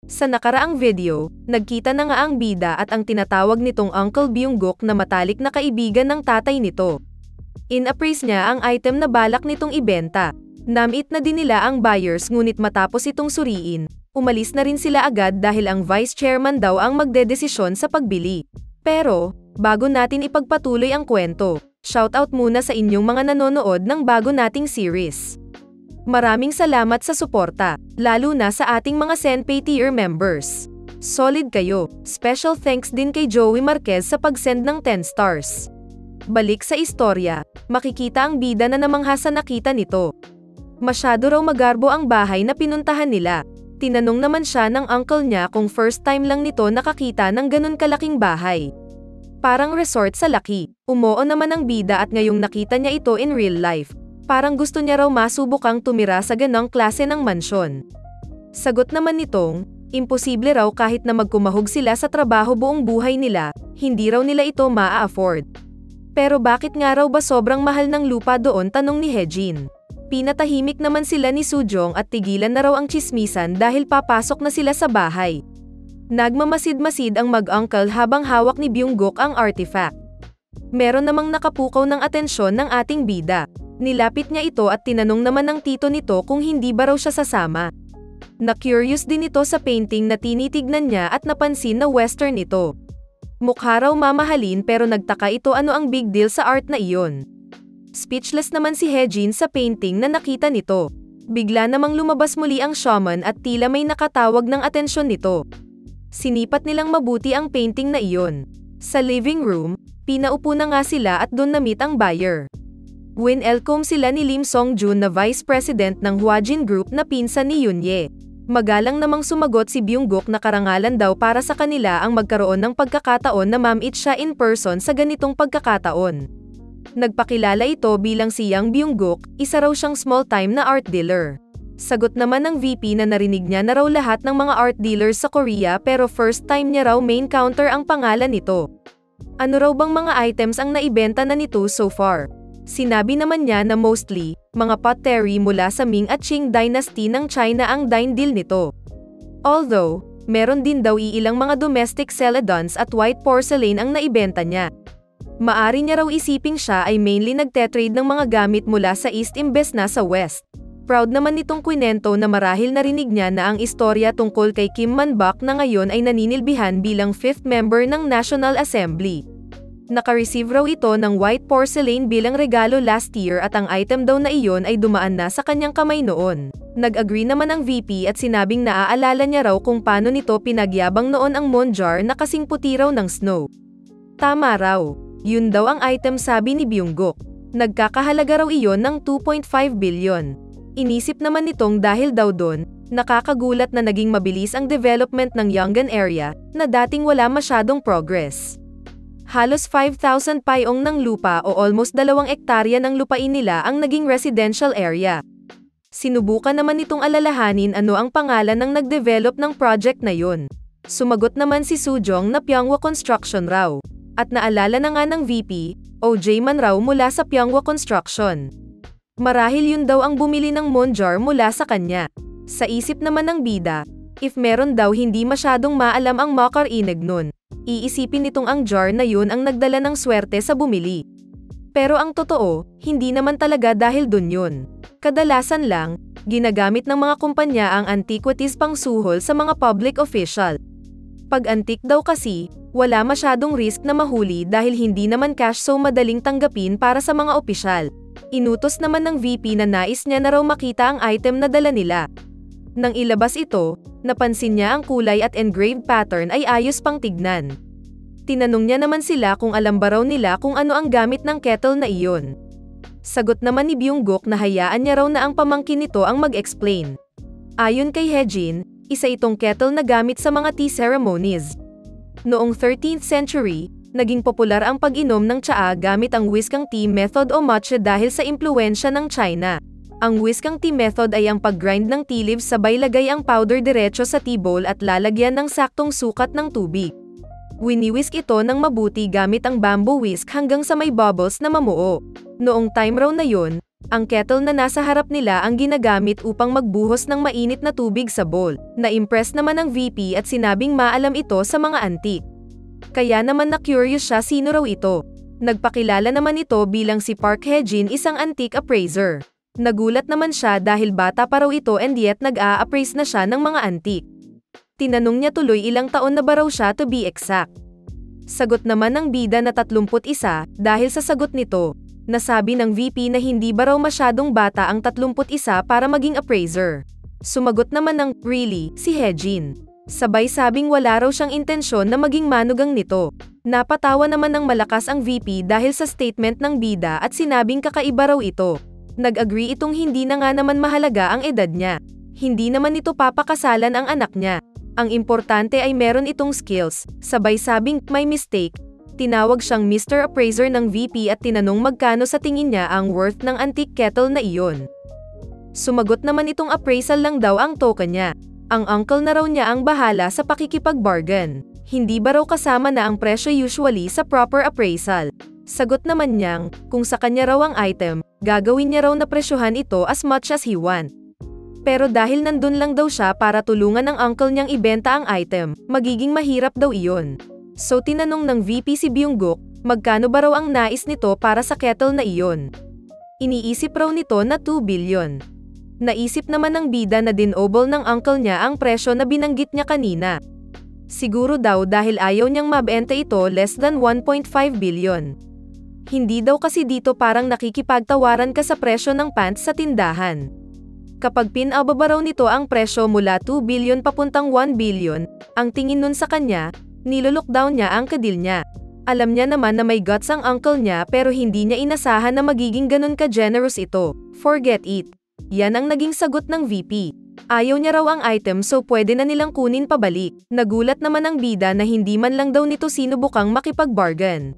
Sa nakaraang video, nagkita na nga ang bida at ang tinatawag nitong Uncle Byung-guk na matalik na kaibigan ng tatay nito. In-appraise niya ang item na balak nitong ibenta. Namit na din nila ang buyers ngunit matapos itong suriin, umalis na rin sila agad dahil ang vice chairman daw ang magdedesisyon sa pagbili. Pero, bago natin ipagpatuloy ang kwento, shoutout muna sa inyong mga nanonood ng bago nating series. Maraming salamat sa suporta, lalo na sa ating mga Senpay tier members. Solid kayo. Special thanks din kay Joey Marquez sa pag-send ng 10 stars. Balik sa istorya, makikita ang bida na namangha sa nakita nito. Masyado raw magarbo ang bahay na pinuntahan nila. Tinanong naman siya ng uncle niya kung first time lang nito nakakita ng ganun kalaking bahay. Parang resort sa laki. Umoo naman ang bida at ngayong nakita niya ito in real life. Parang gusto niya raw masubukang tumira sa ganong klase ng mansyon. Sagot naman nitong, imposible raw kahit na magkumahog sila sa trabaho buong buhay nila, hindi raw nila ito maa-afford. Pero bakit nga raw ba sobrang mahal ng lupa doon, tanong ni Hejin. Pinatahimik naman sila ni Sujong at tigilan na raw ang tsismisan dahil papasok na sila sa bahay. Nagmamasid-masid ang mag-uncle habang hawak ni Byung-guk ang artifact. Meron namang nakapukaw ng atensyon ng ating bida. Nilapit niya ito at tinanong naman ng tito nito kung hindi ba raw siya sasama. Na-curious din ito sa painting na tinitignan niya at napansin na western ito. Mukha raw mamahalin pero nagtaka ito ano ang big deal sa art na iyon. Speechless naman si Hejin sa painting na nakita nito. Bigla namang lumabas muli ang shaman at tila may nakatawag ng atensyon nito. Sinipat nilang mabuti ang painting na iyon. Sa living room, pinaupo na nga sila at doon na-meet ang buyer. Winelcome sila ni Lim Song-jun na Vice President ng Huajin Group na pinsan ni Yoon-ye. Magalang namang sumagot si Byung-guk na karangalan daw para sa kanila ang magkaroon ng pagkakataon na ma-meet siya in person sa ganitong pagkakataon. Nagpakilala ito bilang si Yang Byung-guk, isa raw siyang small-time na art dealer. Sagot naman ng VP na narinig niya na raw lahat ng mga art dealers sa Korea pero first time niya raw main counter ang pangalan nito. Ano raw bang mga items ang naibenta na nito so far? Sinabi naman niya na mostly, mga pottery mula sa Ming at Qing dynasty ng China ang dine deal nito. Although, meron din daw iilang mga domestic celadons at white porcelain ang naibenta niya. Maari niya raw isiping siya ay mainly nagtetrade ng mga gamit mula sa East imbes na sa West. Proud naman nitong kwento na marahil narinig niya na ang istorya tungkol kay Kim Man-bak na ngayon ay naninilbihan bilang 5th member ng National Assembly. Naka-receive raw ito ng white porcelain bilang regalo last year at ang item daw na iyon ay dumaan na sa kanyang kamay noon. Nag-agree naman ang VP at sinabing naaalala niya raw kung paano nito pinagyabang noon ang moon jar na kasing puti raw ng snow. Tama raw. Yun daw ang item, sabi ni Byung-guk. Nagkakahalaga raw iyon ng 2.5 billion. Inisip naman nitong dahil daw doon, nakakagulat na naging mabilis ang development ng Yongan area na dating wala masyadong progress. Halos 5,000 payong ng lupa o almost 2 ektarya ng lupain nila ang naging residential area. Sinubukan naman itong alalahanin ano ang pangalan ng nag-develop ng project na yun. Sumagot naman si Sujong na Pyeonghwa Construction raw. At naalala na nga ng VP, OJ man raw mula sa Pyeonghwa Construction. Marahil yun daw ang bumili ng moon jar mula sa kanya. Sa isip naman ng bida, if meron daw hindi masyadong maalam ang makarinig nun, iisipin nitong ang jar na yun ang nagdala ng swerte sa bumili. Pero ang totoo, hindi naman talaga dahil dun yun. Kadalasan lang, ginagamit ng mga kumpanya ang antiquities pang suhol sa mga public official. Pag antique daw kasi, wala masyadong risk na mahuli dahil hindi naman cash so madaling tanggapin para sa mga opisyal. Inutos naman ng VP na nais niya na raw makita ang item na dala nila. Nang ilabas ito, napansin niya ang kulay at engraved pattern ay ayos pang tignan. Tinanong niya naman sila kung alam ba raw nila kung ano ang gamit ng kettle na iyon. Sagot naman ni Byung-guk na hayaan niya raw na ang pamangkin nito ang mag-explain. Ayon kay Hejin, isa itong kettle na gamit sa mga tea ceremonies. Noong 13th century, naging popular ang pag-inom ng tsaa gamit ang whiskang tea method o matcha dahil sa impluwensya ng China. Ang whiskang tea method ay ang pag-grind ng tea leaves sabay lagay ang powder diretso sa tea bowl at lalagyan ng saktong sukat ng tubig. Wini-whisk ito ng mabuti gamit ang bamboo whisk hanggang sa may bubbles na mamuo. Noong time raw na yun, Ang kettle na nasa harap nila ang ginagamit upang magbuhos ng mainit na tubig sa bowl. Na-impress naman ang VP at sinabing maalam ito sa mga antique. Kaya naman na-curious siya sino raw ito. Nagpakilala naman ito bilang si Park Hae-jin, isang antique appraiser. Nagulat naman siya dahil bata pa raw ito and yet nag-a-appraise na siya ng mga antique. Tinanong niya tuloy ilang taon na ba raw siya to be exact. Sagot naman ng bida na 31 dahil sa sagot nito. Nasabi ng VP na hindi ba raw masyadong bata ang 31 para maging appraiser. Sumagot naman ng really si Hae-jin. Sabay sabing wala raw siyang intensyon na maging manugang nito. Napatawa naman ng malakas ang VP dahil sa statement ng bida at sinabing kakaiba raw ito. Nag-agree itong hindi na nga naman mahalaga ang edad niya. Hindi naman ito papakasalan ang anak niya. Ang importante ay meron itong skills. Sabay sabing may mistake. Tinawag siyang Mr. Appraiser ng VP at tinanong magkano sa tingin niya ang worth ng antique kettle na iyon. Sumagot naman itong appraisal lang daw ang token niya. Ang uncle na raw niya ang bahala sa pakikipag-bargain. Hindi ba raw kasama na ang presyo usually sa proper appraisal? Sagot naman niyang, kung sa kanya raw ang item, gagawin niya raw na presyohan ito as much as he want. Pero dahil nandun lang daw siya para tulungan ng uncle niyang ibenta ang item, magiging mahirap daw iyon. So tinanong ng VP si Byung-guk, magkano ba raw ang nais nito para sa kettle na iyon? Iniisip raw nito na 2 billion. Naisip naman ng bida na dinobol ng uncle niya ang presyo na binanggit niya kanina. Siguro daw dahil ayaw niyang mabenta ito less than 1.5 billion. Hindi daw kasi dito parang nakikipagtawaran ka sa presyo ng pants sa tindahan. Kapag pinababa raw nito ang presyo mula 2 billion papuntang 1 billion, ang tingin nun sa kanya, nilolockdown niya ang kadil niya. Alam niya naman na may guts ang uncle niya pero hindi niya inasahan na magiging ganun ka-generous ito. Forget it. Yan ang naging sagot ng VP. Ayaw niya raw ang item so pwede na nilang kunin pabalik. Nagulat naman ang bida na hindi man lang daw nito sinubukang makipag-bargain.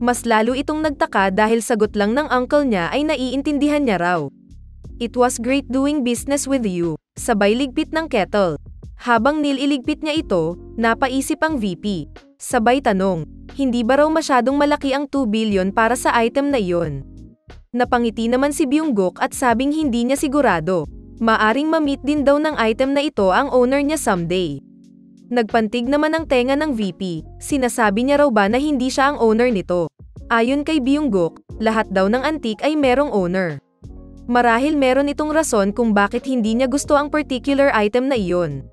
Mas lalo itong nagtaka dahil sagot lang ng uncle niya ay naiintindihan niya raw. It was great doing business with you. Sabay ligpit ng kettle. Habang nililigpit niya ito, napaisip ang VP. Sabay tanong, hindi ba raw masyadong malaki ang 2 billion para sa item na iyon? Napangiti naman si Byung-guk at sabing hindi niya sigurado. Maaring ma-meet din daw ng item na ito ang owner niya someday. Nagpantig naman ang tenga ng VP, sinasabi niya raw ba na hindi siya ang owner nito. Ayon kay Byung-guk, lahat daw ng antique ay merong owner. Marahil meron itong rason kung bakit hindi niya gusto ang particular item na iyon.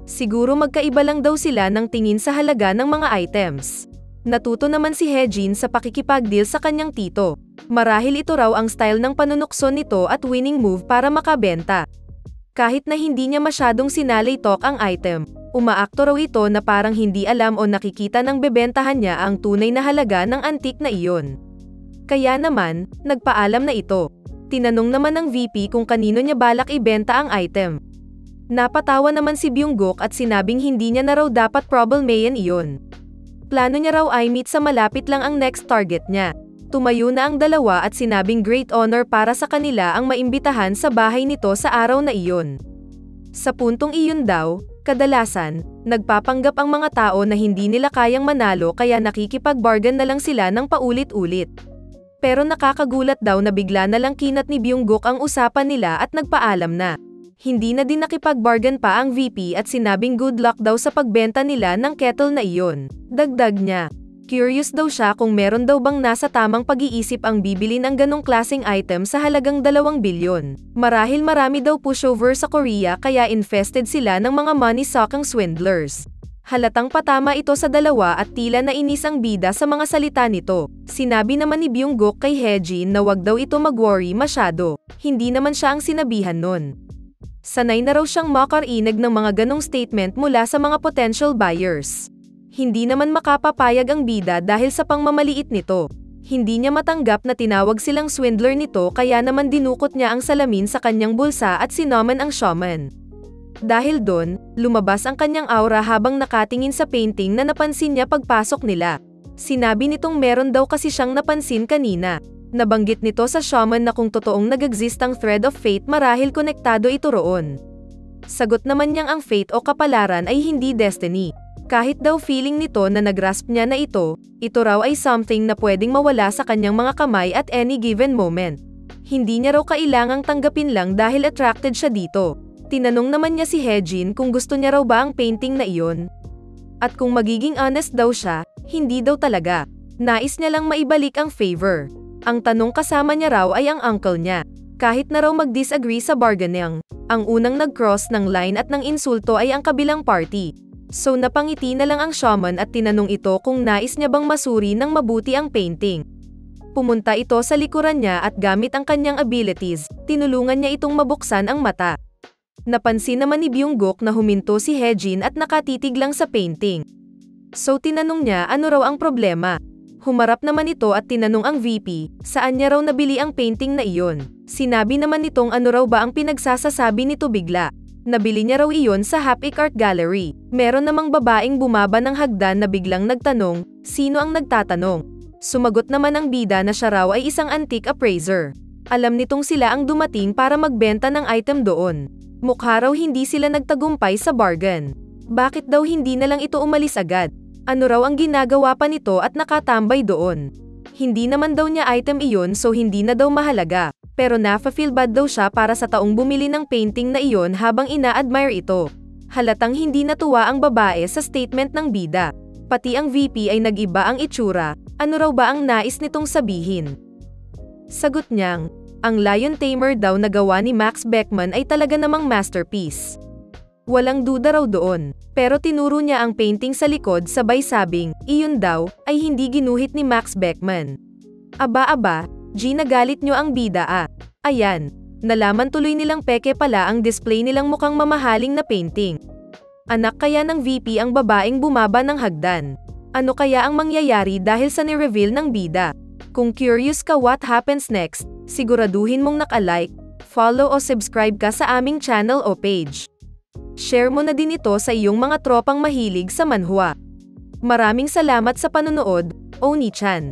Siguro magkaiba lang daw sila ng tingin sa halaga ng mga items. Natuto naman si Hae-jin sa pakikipag-deal sa kanyang tito. Marahil ito raw ang style ng panunukso nito at winning move para makabenta. Kahit na hindi niya masyadong sinalay-talk ang item, umaakto raw ito na parang hindi alam o nakikita ng bebentahan niya ang tunay na halaga ng antique na iyon. Kaya naman, nagpaalam na ito. Tinanong naman ng VP kung kanino niya balak ibenta ang item. Napatawa naman si Byung-guk at sinabing hindi niya na raw dapat problemayan iyon. Plano niya raw ay meet sa malapit lang ang next target niya. Tumayo na ang dalawa at sinabing great honor para sa kanila ang maimbitahan sa bahay nito sa araw na iyon. Sa puntong iyon daw, kadalasan, nagpapanggap ang mga tao na hindi nila kayang manalo kaya nakikipag-bargain na lang sila ng paulit-ulit. Pero nakakagulat daw na bigla na lang kinat ni Byung-guk ang usapan nila at nagpaalam na. Hindi na din nakipag-bargain pa ang VP at sinabing good luck daw sa pagbenta nila ng kettle na iyon. Dagdag niya. Curious daw siya kung meron daw bang nasa tamang pag-iisip ang bibili ng ganong klaseng item sa halagang 2 bilyon. Marahil marami daw pushover sa Korea kaya infested sila ng mga money-sucking swindlers. Halatang patama ito sa dalawa at tila nainis ang bida sa mga salita nito. Sinabi naman ni Byung-guk kay Hae-jin na wag daw ito mag-worry masyado. Hindi naman siya ang sinabihan nun. Sanay na raw siyang makarinig ng mga ganong statement mula sa mga potential buyers. Hindi naman makapapayag ang bida dahil sa pangmamaliit nito. Hindi niya matanggap na tinawag silang swindler nito kaya naman dinukot niya ang salamin sa kanyang bulsa at sinomen ang shaman. Dahil doon, lumabas ang kanyang aura habang nakatingin sa painting na napansin niya pagpasok nila. Sinabi nitong meron daw kasi siyang napansin kanina. Nabanggit nito sa shaman na kung totoong nag-exist ang thread of fate marahil konektado ito roon. Sagot naman niyang ang fate o kapalaran ay hindi destiny. Kahit daw feeling nito na nagrasp niya na ito raw ay something na pwedeng mawala sa kanyang mga kamay at any given moment. Hindi niya raw kailangang tanggapin lang dahil attracted siya dito. Tinanong naman niya si Hejin kung gusto niya raw ba ang painting na iyon. At kung magiging honest daw siya, hindi daw talaga. Nais niya lang maibalik ang favor. Ang tanong kasama niya raw ay ang uncle niya. Kahit na raw mag-disagree sa bargaining, ang unang nag-cross ng line at ng insulto ay ang kabilang party. So napangiti na lang ang shaman at tinanong ito kung nais niya bang masuri ng mabuti ang painting. Pumunta ito sa likuran niya at gamit ang kanyang abilities, tinulungan niya itong mabuksan ang mata. Napansin naman ni Byung-guk na huminto si Hejin at nakatitig lang sa painting. So tinanong niya ano raw ang problema. Humarap naman ito at tinanong ang VP, saan niya raw nabili ang painting na iyon. Sinabi naman nitong ano raw ba ang pinagsasasabi nito bigla. Nabili niya raw iyon sa Hapik Art Gallery. Meron namang babaeng bumaba ng hagdan na biglang nagtanong, sino ang nagtatanong? Sumagot naman ang bida na siya raw ay isang antique appraiser. Alam nitong sila ang dumating para magbenta ng item doon. Mukha raw hindi sila nagtagumpay sa bargain. Bakit daw hindi na lang ito umalis agad? Ano raw ang ginagawa pa nito at nakatambay doon? Hindi naman daw niya item iyon so hindi na daw mahalaga. Pero nafa-feel bad daw siya para sa taong bumili ng painting na iyon habang ina-admire ito. Halatang hindi natuwa ang babae sa statement ng bida. Pati ang VP ay nag-iba ang itsura, ano raw ba ang nais nitong sabihin? Sagot niyang, ang Lion Tamer daw na gawa ni Max Beckman ay talaga namang masterpiece. Walang duda raw doon, pero tinuro niya ang painting sa likod sabay sabing, iyon daw, ay hindi ginuhit ni Max Beckman. Aba, G nagalit nyo ang bida ah. Ayan, nalaman tuloy nilang peke pala ang display nilang mukhang mamahaling na painting. Anak kaya ng VP ang babaeng bumaba ng hagdan. Ano kaya ang mangyayari dahil sa ni-reveal ng bida? Kung curious ka what happens next, siguraduhin mong naka-like, follow o subscribe ka sa aming channel o page. Share mo na din ito sa iyong mga tropang mahilig sa manhwa. Maraming salamat sa panonood, Oni-chan.